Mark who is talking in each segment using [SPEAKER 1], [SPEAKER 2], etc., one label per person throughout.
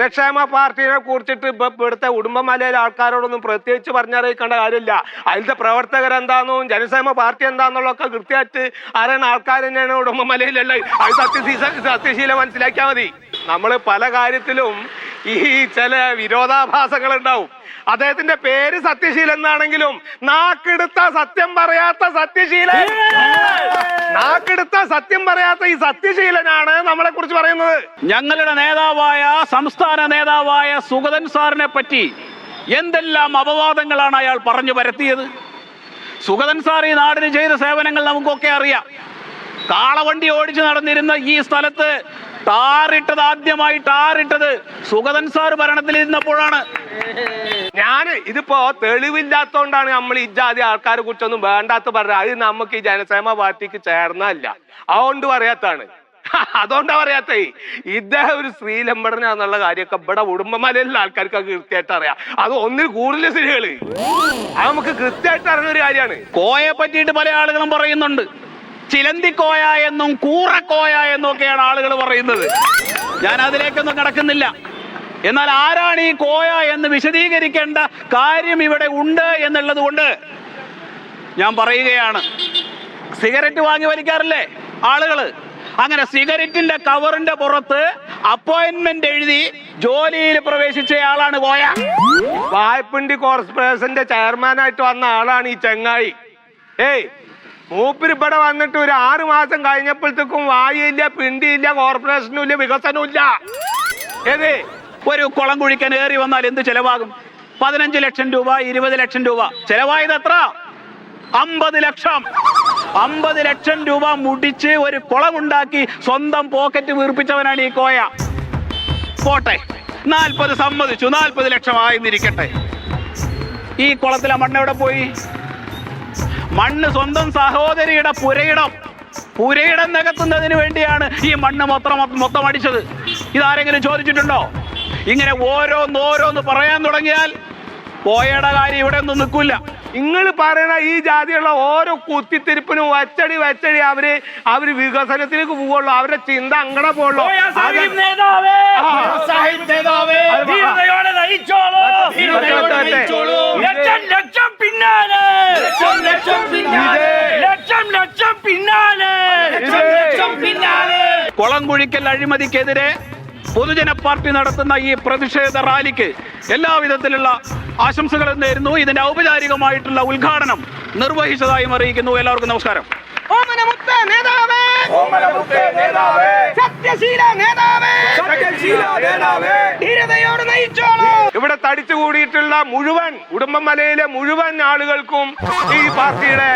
[SPEAKER 1] ജനക്ഷേമ പാർട്ടിയെ കുറിച്ചിട്ട് ഇവിടുത്തെ ഉടുമ്പമലയിലെ ആൾക്കാരോടൊന്നും പ്രത്യേകിച്ച് പറഞ്ഞറിയിക്കേണ്ട കാര്യമില്ല. അതിന്റെ പ്രവർത്തകരെന്താന്നും ജനക്ഷേമ പാർട്ടി എന്താന്നുള്ളതൊക്കെ കൃത്യമായിട്ട് അറിയുന്ന ആൾക്കാർ തന്നെയാണ് ഉടുമ്പമലയിലുള്ള. അത് സത്യശീലം മനസ്സിലാക്കിയാൽ മതി. നമ്മൾ പല കാര്യത്തിലും ഈ ചില വിരോധാഭാസങ്ങൾ ഉണ്ടാവും. അദ്ദേഹത്തിന്റെ പേര് സത്യശീലൻ എന്നാണെങ്കിലും നാക്കെടുത്ത സത്യം പറയാത്ത സത്യശീലൻ, നാക്കെടുത്ത സത്യം പറയാത്ത ഈ സത്യശീലനാണ് നമ്മളെ കുറിച്ച് പറയുന്നത്.
[SPEAKER 2] ഞങ്ങളുടെ നേതാവായ സംസ്ഥാന നേതാവായ സുഗതൻ സാറിനെ പറ്റി എന്തെല്ലാം അപവാദങ്ങളാണ് അയാൾ പറഞ്ഞു പരത്തിയത്. സുഗതൻ സാർ ഈ നാടിന് ചെയ്ത സേവനങ്ങൾ നമുക്കൊക്കെ അറിയാം. കാളവണ്ടി ഓടിച്ചു നടന്നിരുന്ന ഈ സ്ഥലത്ത് ആദ്യമായി ടാറിട്ടത് സുഗതൻ സാർ ഭരണത്തിലിരുന്നപ്പോഴാണ്.
[SPEAKER 1] ഇതിപ്പോ തെളിവില്ലാത്തോണ്ടാണ് നമ്മൾ ഈ ജാതി ആൾക്കാരെ കുറിച്ചൊന്നും വേണ്ടാത്ത പറഞ്ഞത്. അത് നമുക്ക് ഈ ജനക്ഷേമ പാർട്ടിക്ക് ചേർന്നല്ല, അതുകൊണ്ട് പറയാത്താണ്. അതുകൊണ്ടാ പറയാത്ത ഇദ്ദേഹം ഒരു സ്ത്രീലമ്പടനാന്നുള്ള കാര്യമൊക്കെ ഇവിടെ ഉടുമ്പമലയിലുള്ള ആൾക്കാർക്ക് കൃത്യമായിട്ട് അറിയാം. അത് ഒന്നിൽ കൂടുതൽ സ്ത്രീകള് അത് നമുക്ക് കൃത്യമായിട്ട് അറിയുന്ന ഒരു കാര്യമാണ്.
[SPEAKER 2] കോയെ പറ്റിയിട്ട് പല ആളുകളും പറയുന്നുണ്ട്. ചിലന്തിക്കോയ എന്നും കൂറക്കോയ എന്നും ഒക്കെയാണ് ആളുകൾ പറയുന്നത്. ഞാൻ അതിലേക്കൊന്നും കടക്കുന്നില്ല. എന്നാൽ ആരാണ് ഈ കോയ എന്ന് വിശദീകരിക്കേണ്ട കാര്യം ഇവിടെ ഉണ്ട് എന്നുള്ളത് കൊണ്ട് ഞാൻ പറയുകയാണ്. സിഗരറ്റ് വാങ്ങി വലിക്കാറില്ലേ ആളുകള്? അങ്ങനെ സിഗരറ്റിന്റെ കവറിന്റെ പുറത്ത് അപ്പോയിന്റ്മെന്റ് എഴുതി ജോലിയിൽ പ്രവേശിച്ചയാളാണ് കോയ.
[SPEAKER 1] വായ്പണ്ടി കോർപ്പറേഷന്റെ ചെയർമാനായിട്ട് വന്ന ആളാണ് ഈ ചെങ്ങായി. മൂപ്പര് ഇവിടെ വന്നിട്ട് ഒരു 6 മാസം കഴിഞ്ഞപ്പോഴത്തേക്കും വായില്ല, പിണ്ടിയില്ല, കോർപ്പറേഷനും ഇല്ല, വികസനവും ഇല്ല.
[SPEAKER 2] ഒരു കുളം കുഴിക്കാൻ ഏറി വന്നാൽ എന്ത് ചെലവാകും? 15 ലക്ഷം രൂപ, 20 ലക്ഷം രൂപ. ചെലവായത് എത്ര? 50 ലക്ഷം. 50 ലക്ഷം രൂപ മുടിച്ച് ഒരു കുളമുണ്ടാക്കി സ്വന്തം പോക്കറ്റ് വീർപ്പിച്ചവനാണ് ഈ കോയ. പോട്ടെ, 40 സമ്മതിച്ചു, 40 ലക്ഷം ആയിരുന്നിരിക്കട്ടെ. ഈ കുളത്തിലെ മണ്ണ് എവിടെ പോയി? മണ്ണ് സ്വന്തം സഹോദരിയുടെ പുരയിടം നികത്തുന്നതിന് വേണ്ടിയാണ് ഈ മണ്ണ് മൊത്തം അടിച്ചത്. ഇതാരെങ്കിലും ചോദിച്ചിട്ടുണ്ടോ? ഇങ്ങനെ ഓരോന്ന് പറയാൻ തുടങ്ങിയാൽ കോയയുടെ കാര്യം ഇവിടെ ഒന്നും നിൽക്കില്ല.
[SPEAKER 1] നിങ്ങൾ പറയണ ഈ ജാതിയുള്ള ഓരോ കുത്തിത്തിരിപ്പിനും വച്ചടി അവര് വികസനത്തിലേക്ക് പോവുള്ളൂ. അവരുടെ ചിന്ത അങ്ങനെ പോവുള്ളൂ.
[SPEAKER 2] കുളം കുഴിക്കൽ അഴിമതിക്കെതിരെ പൊതുജന പാർട്ടി നടത്തുന്ന ഈ പ്രതിഷേധ റാലിക്ക് എല്ലാവിധത്തിലുള്ള ആശംസകളും നേരുന്നു. ഇതിന്റെ ഔപചാരികമായിട്ടുള്ള ഉദ്ഘാടനം നിർവഹിച്ചതായും അറിയിക്കുന്നു. എല്ലാവർക്കും നമസ്കാരം.
[SPEAKER 1] ഇവിടെ തടിച്ചുകൂടിയിട്ടുള്ള മുഴുവൻ ഉടുമ്പമലയിലെ മുഴുവൻ ആളുകൾക്കും ഈ പാർട്ടിയുടെ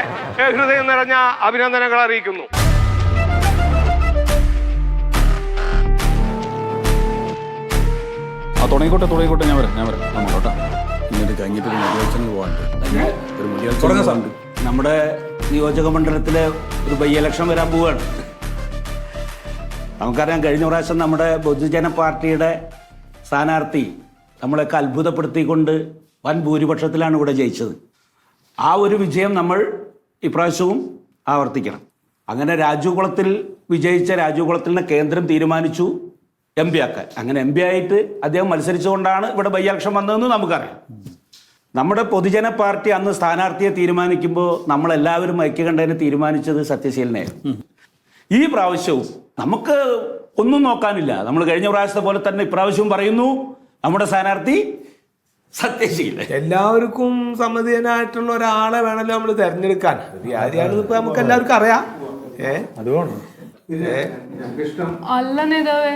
[SPEAKER 1] ഹൃദയം നിറഞ്ഞ അഭിനന്ദനങ്ങൾ അറിയിക്കുന്നു.
[SPEAKER 3] തുടങ്ങിക്കോട്ടെ ഞാൻ വരാം കേട്ടോ. ഇങ്ങോട്ട് കഴിഞ്ഞിട്ട് പോകാനുണ്ട്.
[SPEAKER 4] നമ്മുടെ നിയോജക മണ്ഡലത്തിലെ ഒരു ബൈ ഇലക്ഷൻ വരാൻ പോവുകയാണ്. നമുക്കറിയാം, കഴിഞ്ഞ പ്രാവശ്യം നമ്മുടെ പൊതുജന പാർട്ടിയുടെ സ്ഥാനാർത്ഥി നമ്മളെയൊക്കെ അത്ഭുതപ്പെടുത്തിക്കൊണ്ട് വൻ ഭൂരിപക്ഷത്തിലാണ് ഇവിടെ ജയിച്ചത്. ആ ഒരു വിജയം നമ്മൾ ഇപ്രാവശ്യവും ആവർത്തിക്കണം. അങ്ങനെ രാജുകുളത്തിൽ വിജയിച്ച രാജുകുളത്തിനെ കേന്ദ്രം തീരുമാനിച്ചു MP ആക്കാൻ. അങ്ങനെ MP ആയിട്ട് അദ്ദേഹം മത്സരിച്ചുകൊണ്ടാണ് ഇവിടെ ബൈ ഇലക്ഷൻ വന്നതെന്ന് നമുക്കറിയാം. നമ്മുടെ പൊതുജന പാർട്ടി അന്ന് സ്ഥാനാർത്ഥിയെ തീരുമാനിക്കുമ്പോൾ നമ്മളെല്ലാവരും ഐക്യകണ്ഠേന തീരുമാനിച്ചത് സത്യശീലനായിരുന്നു. ഈ പ്രാവശ്യവും നമുക്ക് ഒന്നും നോക്കാനില്ല. നമ്മൾ കഴിഞ്ഞ പ്രാവശ്യത്തെ പോലെ തന്നെ ഇപ്രാവശ്യവും പറയുന്നു നമ്മുടെ സ്ഥാനാർത്ഥി സത്യശീലൻ.
[SPEAKER 5] എല്ലാവർക്കും സമ്മതിയനായിട്ടുള്ള ഒരാളെ വേണമല്ലോ നമ്മൾ തെരഞ്ഞെടുക്കാൻ. ഇപ്പൊ നമുക്ക് എല്ലാവർക്കും അറിയാം. അതുകൊണ്ട്
[SPEAKER 6] അല്ല നേതാവേ,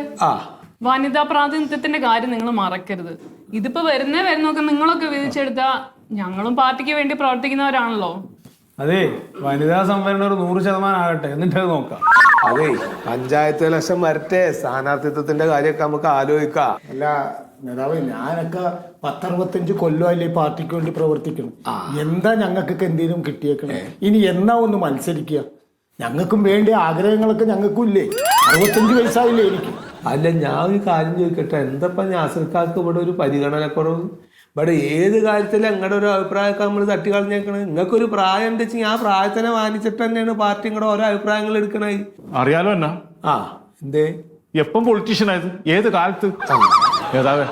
[SPEAKER 6] വനിതാ പ്രാതിനിധ്യത്തിന്റെ കാര്യം നിങ്ങൾ മറക്കരുത്. ഇതിപ്പോ വരുന്നൊക്കെ നിങ്ങളൊക്കെ വിധിച്ചെടുത്ത ഞങ്ങളും പാർട്ടിക്ക് വേണ്ടി പ്രവർത്തിക്കുന്നവരാണല്ലോ.
[SPEAKER 5] അതെ, വനിതാ സംവരണം ഒരു 100% ആകട്ടെ, എന്നിട്ട് നോക്കാം. അതെ, പഞ്ചായത്ത് ഇലക്ഷൻ വരട്ടെ, സ്ഥാനാർത്ഥിത്വത്തിന്റെ കാര്യമൊക്കെ നമുക്ക് ആലോചിക്കാം.
[SPEAKER 7] അല്ല നേതാവ്, ഞാനൊക്കെ 10-65 കൊല്ലമല്ലേ ഈ പാർട്ടിക്ക് വേണ്ടി പ്രവർത്തിക്കണം. എന്താ ഞങ്ങൾക്കൊക്കെ എന്തെങ്കിലും കിട്ടിയേക്കണേ? ഇനി എന്നാ ഒന്ന് മത്സരിക്കുക? ഞങ്ങൾക്കും വേണ്ട ആഗ്രഹങ്ങളൊക്കെ ഞങ്ങൾക്കും ഇല്ലേ? 65 വയസ്സായില്ലേ എനിക്ക്.
[SPEAKER 5] അല്ല, ഞാൻ ഒരു കാര്യം ചോദിക്കട്ടെ, എന്തപ്പ നാസർക്കാർക്ക് ഇവിടെ ഒരു പരിഗണനക്കുറവ്? ഇവിടെ ഏത് കാര്യത്തിലും ഞങ്ങളുടെ ഒരു അഭിപ്രായമൊക്കെ നമ്മൾ തട്ടിക്കളഞ്ഞേക്കണേ. നിങ്ങൾക്കൊരു പ്രായം എന്താ വെച്ചാൽ ആ പ്രായത്തിനെ മാനിച്ചിട്ട് തന്നെയാണ് പാർട്ടി നിങ്ങളുടെ ഓരോ അഭിപ്രായങ്ങൾ എടുക്കണേ.
[SPEAKER 3] അറിയാലോ എന്നാ
[SPEAKER 5] എന്തേ
[SPEAKER 3] എപ്പം പൊളിറ്റീഷ്യൻ ആയത്? ഏത് കാലത്ത്?
[SPEAKER 8] നേതാവേ,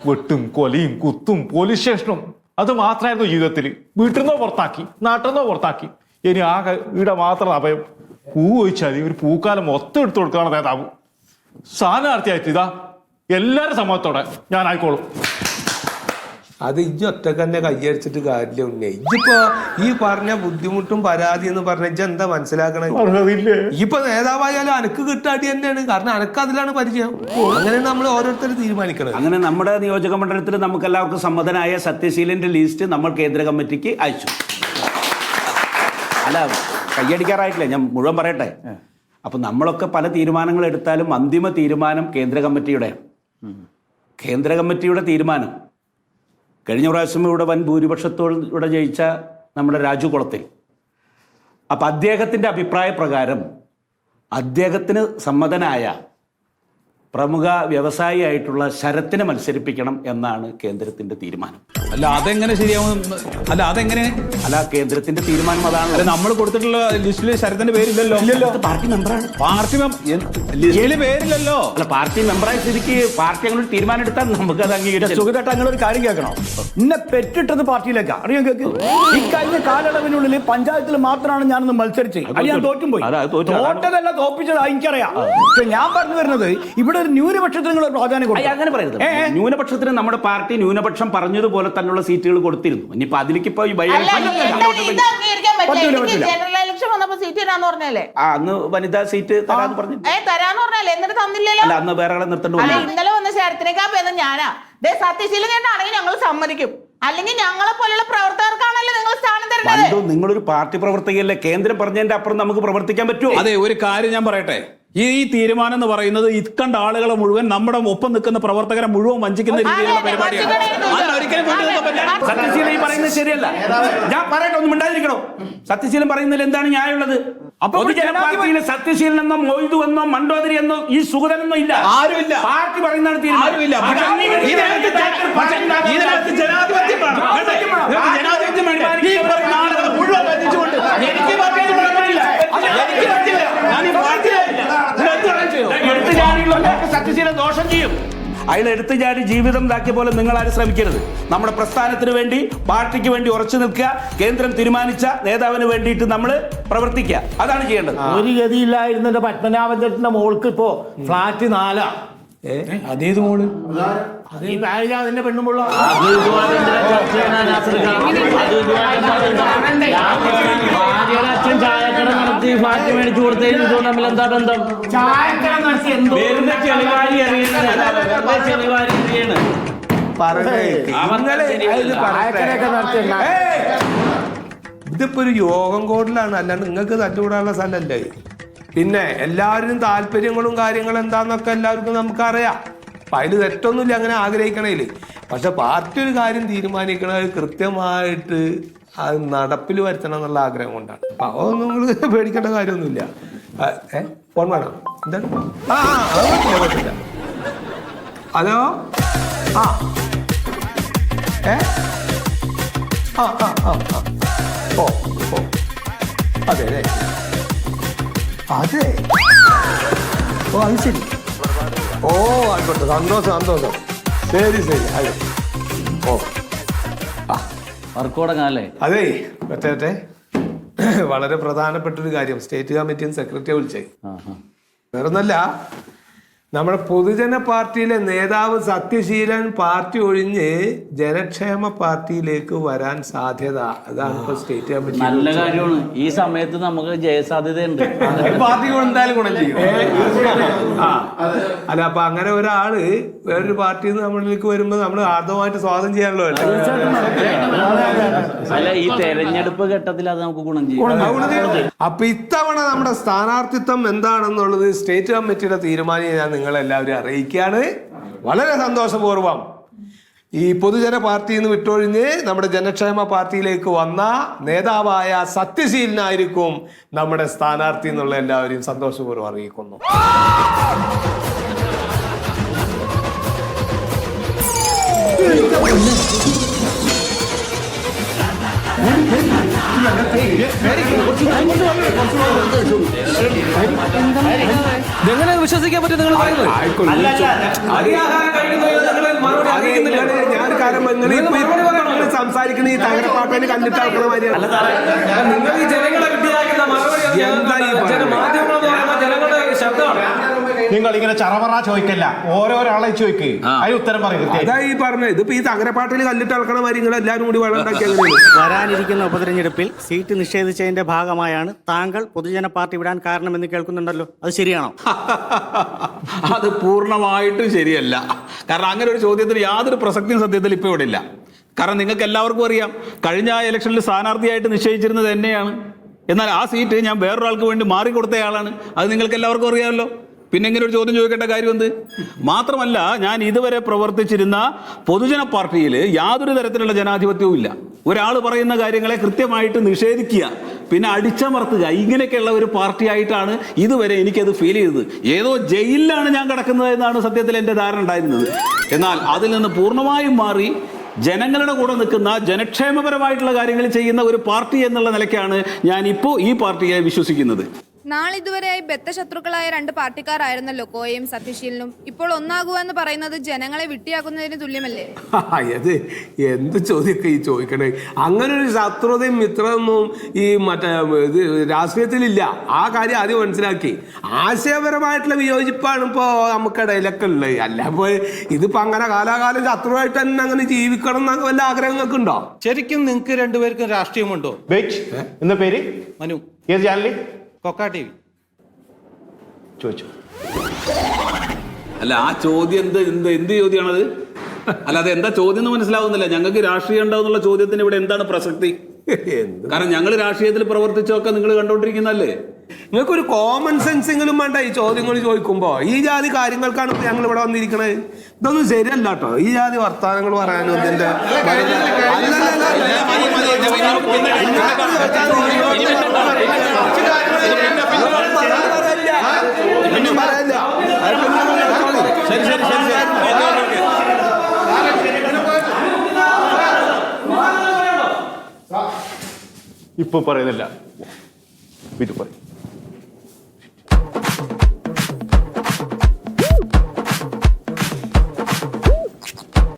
[SPEAKER 8] വെട്ടും കൊലയും കുത്തും പോലീസ് സ്റ്റേഷനും അത് മാത്രമായിരുന്നു ജീവിതത്തിൽ. വീട്ടിൽ നിന്നോ പുറത്താക്കി, നാട്ടിൽ നിന്നോ പുറത്താക്കി. ഇനി ആകെ ഇവിടെ മാത്രം അഭയം. പൂ ചോദിച്ചാൽ ഒരു പൂക്കാലം മൊത്തം എടുത്തു കൊടുക്കാണ് നേതാവ്. സ്ഥാനാർത്ഥിയായിട്ട് ഇതാ എല്ലാവരും സമ്മതത്തോടെ ഞാൻ ആയിക്കോളും.
[SPEAKER 5] അത് ഇജ്ജ് ഒറ്റക്ക് തന്നെ കയ്യടിച്ചിട്ട് കാര്യമില്ല ഉണ്ണേ. ഇജ്ജിപ്പോ ഈ പറഞ്ഞ ബുദ്ധിമുട്ടും പരാതി എന്ന് പറഞ്ഞ ഇജ്ജ് എന്താ മനസ്സിലാക്കണേ? ഇപ്പൊ നേതാവായാലും അനക്ക് കിട്ടാടി തന്നെയാണ്. കാരണം അനക്ക് അതിലാണ് പരിചയം. അങ്ങനെ നമ്മൾ ഓരോരുത്തരും തീരുമാനിക്കണം.
[SPEAKER 4] അങ്ങനെ നമ്മുടെ നിയോജക മണ്ഡലത്തിൽ നമുക്ക് എല്ലാവർക്കും സമ്മതനായ സത്യശീലന്റെ ലിസ്റ്റ് നമ്മൾ കേന്ദ്ര കമ്മിറ്റിക്ക് അയച്ചു. അല്ല, കയ്യടിക്കാറായിട്ടില്ല, ഞാൻ മുഴുവൻ പറയട്ടെ. അപ്പൊ നമ്മളൊക്കെ പല തീരുമാനങ്ങൾ എടുത്താലും അന്തിമ തീരുമാനം കേന്ദ്ര കമ്മിറ്റിയുടെ തീരുമാനം. കഴിഞ്ഞ പ്രാവശ്യം ഇവിടെ വൻ ഭൂരിപക്ഷത്തോടെ ജയിച്ച നമ്മുടെ രാജു കുളത്തിൽ. അപ്പം അദ്ദേഹത്തിൻ്റെ അഭിപ്രായ പ്രകാരം അദ്ദേഹത്തിന് സമ്മതനായ പ്രമുഖ വ്യവസായിയായിട്ടുള്ള ശരത്തിനെ മത്സരിപ്പിക്കണം എന്നാണ് കേന്ദ്രത്തിന്റെ തീരുമാനം.
[SPEAKER 3] അല്ല അതെങ്ങനെ ശരിയാവും?
[SPEAKER 4] അല്ല കേന്ദ്രത്തിന്റെ തീരുമാനം അതാണ്.
[SPEAKER 3] നമ്മൾ കൊടുത്തിട്ടുള്ള ലിസ്റ്റിൽ ശരത്തിന്റെ പേരില്ലല്ലോ.
[SPEAKER 4] പാർട്ടി മെമ്പറാണ്.
[SPEAKER 3] ലിസ്റ്റില് പേരില്ലല്ലോ.
[SPEAKER 4] അല്ല, പാർട്ടി മെമ്പറായ സ്ഥിതിക്ക് പാർട്ടി അങ്ങനെ തീരുമാനം എടുത്താൽ നമുക്ക് അത് അംഗീകരിക്കാം.
[SPEAKER 9] സുഖമായിട്ട് അങ്ങനെ ഒരു കാര്യം കേൾക്കണം. ഇന്നെ പെറ്റിട്ടത് പാർട്ടിയിലേക്കാണ്. അറിയാൻ കേൾക്ക്, ഈ കഴിഞ്ഞ കാലയളവിനുള്ളിൽ പഞ്ചായത്തിൽ മാത്രമാണ് ഞാനൊന്ന് മത്സരിച്ച്. അത് ഞാൻ തോറ്റും പോയി. തോറ്റതല്ല, തോപ്പിച്ചത് എനിക്കറിയാം. പക്ഷെ ഞാൻ പറഞ്ഞു വരുന്നത് ഇവിടെ ഒരു ന്യൂനപക്ഷത്തിന് നിങ്ങൾ ഒരു പ്രാധാന്യം കൊടുക്കും.
[SPEAKER 4] അങ്ങനെ പറയുന്നത് ന്യൂനപക്ഷത്തിന് നമ്മുടെ പാർട്ടി ന്യൂനപക്ഷം പറഞ്ഞതുപോലെ തന്നെയുള്ള സീറ്റുകൾ കൊടുത്തിരുന്നു. ഇനിയിപ്പോ അതിലേക്ക് ഇപ്പൊ അന്ന് വനിതാ സീറ്റ് തരാന്ന് പറഞ്ഞു.
[SPEAKER 10] എന്നിട്ട് തന്നില്ലല്ലോ.
[SPEAKER 4] അല്ല, അന്ന് വേറെ ആളെ നിർത്തേണ്ടി.
[SPEAKER 10] ഇന്നലെ വന്ന ശരത്തിനേക്കാൾ ഞാനാ സത്യശീലനാണെങ്കിൽ ഞങ്ങൾ സമ്മതിക്കും. അല്ലെങ്കിൽ ഞങ്ങളെ പോലുള്ള പ്രവർത്തകർക്കാണല്ലോ നിങ്ങൾ സ്ഥാനം തരുന്നത്.
[SPEAKER 4] നിങ്ങളൊരു പാർട്ടി പ്രവർത്തകയല്ലേ? കേന്ദ്രം പറഞ്ഞതിന്റെ അപ്പുറം നമുക്ക് പ്രവർത്തിക്കാൻ പറ്റുമോ?
[SPEAKER 3] അതെ, ഒരു കാര്യം ഞാൻ പറയട്ടെ. ഈ തീരുമാനം എന്ന് പറയുന്നത് ഇക്കണ്ട ആളുകളെ മുഴുവൻ, നമ്മുടെ ഒപ്പം നിൽക്കുന്ന പ്രവർത്തകരെ മുഴുവൻ വഞ്ചിക്കുന്ന രീതിയിലുള്ള പരിപാടിയാണ്.
[SPEAKER 4] സത്യശീലൻ ഈ പറയുന്നത് ശരിയല്ല. ഞാൻ പറയട്ടെ, ഒന്നും മിണ്ടാതിരിക്കണോ? സത്യശീലൻ പറയുന്നതിൽ എന്താണ് ന്യായമുള്ളത്? പൊതുജനപാർട്ടിയിലെ സത്യശീലൻ എന്നോ മൊയ്തു എന്നോ മണ്ടോദരി എന്നോ ഈ സുഗതനെന്നോ ഇല്ല.
[SPEAKER 3] ആരുമില്ല.
[SPEAKER 4] പാർട്ടി പറയുന്നതാണ് തീരുമാനം. സത്യശീലൻ ദോഷം ചെയ്യും. അയാൾ എടുത്തു ചാടി ജീവിതം ഇതാക്കിയ പോലെ നിങ്ങൾ ആരും ശ്രമിക്കരുത്. നമ്മുടെ പ്രസ്ഥാനത്തിന് വേണ്ടി, പാർട്ടിക്ക് വേണ്ടി ഉറച്ചു നിൽക്കുക. കേന്ദ്രം തീരുമാനിച്ച നേതാവിന് വേണ്ടിയിട്ട് നമ്മൾ പ്രവർത്തിക്കുക. അതാണ് ചെയ്യേണ്ടത്.
[SPEAKER 7] ഒരു ഗതിയില്ലായിരുന്ന പത്മനാഭന്റെ മോൾക്ക് ഇപ്പോ ഫ്ലാറ്റ് 4.
[SPEAKER 5] അതേത് മോള്?
[SPEAKER 7] അതിന്റെ പെണ്ണുമുള്ള
[SPEAKER 9] അച്ഛൻ ചായക്കട നടത്തി ഫ്ലാറ്റ് മേടിച്ചു കൊടുത്തതിന് തമ്മിൽ എന്താ ബന്ധം?
[SPEAKER 7] ചായക്കട നടത്തി എന്തോ
[SPEAKER 9] ചെളിവാരി
[SPEAKER 5] ഇതിപ്പോ ഒരു യോഗം കോഡിലാണ്, അല്ലാണ്ട് നിങ്ങൾക്ക് തട്ടുകൂടാനുള്ള സ്ഥലമല്ലേ. പിന്നെ എല്ലാവരും താല്പര്യങ്ങളും കാര്യങ്ങളും എന്താന്നൊക്കെ എല്ലാവർക്കും നമുക്കറിയാം. അപ്പൊ അതിൽ തെറ്റൊന്നുമില്ല അങ്ങനെ ആഗ്രഹിക്കണേല്. പക്ഷെ പാർട്ടി ഒരു കാര്യം തീരുമാനിക്കണത് കൃത്യമായിട്ട് അത് നടപ്പിൽ വരുത്തണം എന്നുള്ള ആഗ്രഹം കൊണ്ടാണ്. അപ്പൊ അതൊന്നും നിങ്ങൾ പേടിക്കേണ്ട കാര്യമൊന്നുമില്ല. ഫോൺ വേണം. എന്താണ്? അത് പറ്റില്ല. ഹലോ. അതെ അതെ. ഓ അത് ശരി. ഓ ആയിക്കോട്ടെ, സന്തോഷം. ശരി. അതെ. ഓ
[SPEAKER 9] വർക്കോടങ്ങാല്ലേ?
[SPEAKER 5] അതെ, മറ്റേ വളരെ പ്രധാനപ്പെട്ടൊരു കാര്യം സ്റ്റേറ്റ് കമ്മിറ്റി സെക്രട്ടറിയെ വിളിച്ചേ. വേറൊന്നല്ല, നമ്മുടെ പൊതുജന പാർട്ടിയിലെ നേതാവ് സത്യശീലൻ പാർട്ടി ഒഴിഞ്ഞ് ജനക്ഷേമ പാർട്ടിയിലേക്ക് വരാൻ സാധ്യത. അതാണ് ഇപ്പൊ സ്റ്റേറ്റ് കമ്മിറ്റി.
[SPEAKER 9] നല്ല കാര്യമാണ്. ഈ സമയത്ത് നമുക്ക് ജയസാധ്യതയുണ്ട്.
[SPEAKER 5] പാർട്ടി എന്തായാലും ഗുണം ചെയ്യും. അല്ല, അപ്പൊ അങ്ങനെ ഒരാള് വേറൊരു പാർട്ടിയിൽ നിന്ന് നമ്മളിലേക്ക് വരുമ്പോ നമ്മൾ ആർദ്രമായിട്ട് സ്വാഗതം ചെയ്യാനുള്ള
[SPEAKER 9] അല്ല, ഈ തെരഞ്ഞെടുപ്പ് ഘട്ടത്തിൽ അത് നമുക്ക് ഗുണം ചെയ്യും.
[SPEAKER 5] അപ്പൊ ഇത്തവണ നമ്മുടെ സ്ഥാനാർത്ഥിത്വം എന്താണെന്നുള്ളത് സ്റ്റേറ്റ് കമ്മിറ്റിയുടെ തീരുമാനം ഞാൻ നിങ്ങളെല്ലാവരും അറിയിക്കുകയാണ്. വളരെ സന്തോഷപൂർവ്വം ഈ പൊതുജന പാർട്ടിയിൽ നിന്ന് വിട്ടൊഴിഞ്ഞ് നമ്മുടെ ജനക്ഷേമ പാർട്ടിയിലേക്ക് വന്ന നേതാവായ സത്യശീലനായിരിക്കും നമ്മുടെ സ്ഥാനാർത്ഥി എന്നുള്ള എല്ലാവരെയും സന്തോഷപൂർവ്വം അറിയിക്കുന്നു.
[SPEAKER 7] ¡Vamos!
[SPEAKER 5] ഇതെങ്ങനെ വിശ്വസിക്കാൻ പറ്റും നിങ്ങൾ പറയുന്നത്? ഞാൻ കാരണം നിങ്ങൾ സംസാരിക്കുന്ന ഈ തകരപ്പാട്ടേന് കണ്ടിട്ട് ആൾക്കുന്ന മാതിരിയാണ്. നിങ്ങൾ ഈ ജനങ്ങളെ വിദ്യാർത്ഥിക്കുന്ന മറുപടി എന്താ ഈ മാധ്യമങ്ങൾ ജനങ്ങളുടെ ശബ്ദമാണ്.
[SPEAKER 8] നിങ്ങൾ ഇങ്ങനെ ചറവറ ചോദിക്കല്ല, ഓരോരാളെ ചോദിക്ക്, അതിന് ഉത്തരം പറയുന്നത്.
[SPEAKER 5] അതാ ഈ പറഞ്ഞത്. ഇതിപ്പോ ഈ തകരപ്പാട്ടിൽ കല്ലിട്ട് അളക്കണ മാതിരി നിങ്ങൾ എല്ലാവരും കൂടി വെള്ളം ഉണ്ടാക്കി.
[SPEAKER 11] വരാനിരിക്കുന്ന ഉപതെരഞ്ഞെടുപ്പിൽ സീറ്റ് നിഷേധിച്ചതിന്റെ ഭാഗമായാണ് താങ്കൾ പൊതുജന പാർട്ടി വിടാൻ കാരണമെന്ന് കേൾക്കുന്നുണ്ടല്ലോ, അത് ശരിയാണോ?
[SPEAKER 3] അത് പൂർണ്ണമായിട്ടും ശരിയല്ല. കാരണം അങ്ങനെ ഒരു ചോദ്യത്തിന് യാതൊരു പ്രസക്തിയും സത്യത്തിൽ ഇപ്പോൾ ഇവിടെ ഇല്ല. കാരണം നിങ്ങൾക്ക് എല്ലാവർക്കും അറിയാം, കഴിഞ്ഞ ഇലക്ഷനിൽ സ്ഥാനാർത്ഥിയായിട്ട് നിശ്ചയിച്ചിരുന്നത് എന്നെയാണ്. എന്നാൽ ആ സീറ്റ് ഞാൻ വേറൊരാൾക്ക് വേണ്ടി മാറിക്കൊടുത്തയാളാണ്. അത് നിങ്ങൾക്ക് എല്ലാവർക്കും അറിയാമല്ലോ. പിന്നെ ഇങ്ങനെ ഒരു ചോദ്യം ചോദിക്കേണ്ട കാര്യം എന്ത്? മാത്രമല്ല, ഞാൻ ഇതുവരെ പ്രവർത്തിച്ചിരുന്ന പൊതുജന പാർട്ടിയിൽ യാതൊരു തരത്തിലുള്ള ജനാധിപത്യവും ഇല്ല. ഒരാൾ പറയുന്ന കാര്യങ്ങളെ കൃത്യമായിട്ട് നിഷേധിക്കുക, പിന്നെ അടിച്ചമർത്തുക, ഇങ്ങനെയൊക്കെയുള്ള ഒരു പാർട്ടിയായിട്ടാണ് ഇതുവരെ എനിക്കത് ഫീൽ ചെയ്തത്. ഏതോ ജയിലിലാണ് ഞാൻ കിടക്കുന്നത് എന്നാണ് സത്യത്തിൽ എൻ്റെ ധാരണ ഉണ്ടായിരുന്നത്. എന്നാൽ അതിൽ നിന്ന് പൂർണ്ണമായും മാറി ജനങ്ങളുടെ കൂടെ നിൽക്കുന്ന ജനക്ഷേമപരമായിട്ടുള്ള കാര്യങ്ങൾ ചെയ്യുന്ന ഒരു പാർട്ടി എന്നുള്ള നിലയ്ക്കാണ് ഞാൻ ഇപ്പോൾ ഈ പാർട്ടിയെ വിശ്വസിക്കുന്നത്.
[SPEAKER 12] നാളിതുവരെയായി ബദ്ധശത്രുക്കളായ 2 പാർട്ടിക്കാരായിരുന്നല്ലോ കോയയും സത്യശീലനും. ഇപ്പോൾ ഒന്നാകുക എന്ന് പറയുന്നത് ജനങ്ങളെ വിട്ടിയാക്കുന്നതിന് തുല്യമല്ലേ?
[SPEAKER 5] അത് എന്ത് ചോദ്യമൊക്കെ ഈ ചോദിക്കണേ? അങ്ങനെ ഒരു ശത്രുതയും മിത്രമൊന്നും ഈ മറ്റേ ഇത് രാഷ്ട്രീയത്തിലില്ല. ആ കാര്യം ആദ്യം മനസ്സിലാക്കി. ആശയപരമായിട്ടുള്ള വിയോജിപ്പാണ് ഇപ്പോൾ നമുക്കിടയിലൊക്കെ ഉള്ളത്. അല്ല ഇപ്പോൾ ഇതിപ്പോ അങ്ങനെ കാലാകാലം ശത്രുവായിട്ട് തന്നെ അങ്ങനെ ജീവിക്കണം എന്നൊക്കെ വല്ല ആഗ്രഹങ്ങൾക്ക് ഉണ്ടോ?
[SPEAKER 11] ശരിക്കും നിങ്ങൾക്ക് രണ്ടുപേർക്കും രാഷ്ട്രീയമുണ്ടോ?
[SPEAKER 8] എന്താ പേര്?
[SPEAKER 11] മനു.
[SPEAKER 8] ഏത് ചാനലിൽ?
[SPEAKER 11] കൊക്ക ടി വി.
[SPEAKER 8] ചോദിച്ചു.
[SPEAKER 3] അല്ല, ആ ചോദ്യം എന്ത് ചോദ്യമാണത്? അല്ല, അത് എന്താ ചോദ്യം എന്ന് മനസ്സിലാവുന്നില്ല. ഞങ്ങൾക്ക് രാഷ്ട്രീയം ഉണ്ടാവുന്നുള്ള ചോദ്യത്തിന് ഇവിടെ എന്താണ് പ്രസക്തി? കാരണം ഞങ്ങൾ രാഷ്ട്രീയത്തിൽ പ്രവർത്തിച്ചൊക്കെ നിങ്ങൾ കണ്ടോണ്ടിരിക്കുന്നല്ലേ.
[SPEAKER 5] നിങ്ങൾക്കൊരു കോമൺ സെൻസെങ്കിലും വേണ്ട ഈ ചോദ്യങ്ങൾ ചോദിക്കുമ്പോ. ഈ ജാതി കാര്യങ്ങൾക്കാണ് ഞങ്ങൾ ഇവിടെ വന്നിരിക്കണത്. ഇതൊന്നും ശരിയല്ല കേട്ടോ, ഈ ജാതി വർത്തമാനങ്ങൾ പറയാനും ഇതിന്റെ
[SPEAKER 8] ഇപ്പൊ പറയുന്നില്ല, ഇത് പറയും.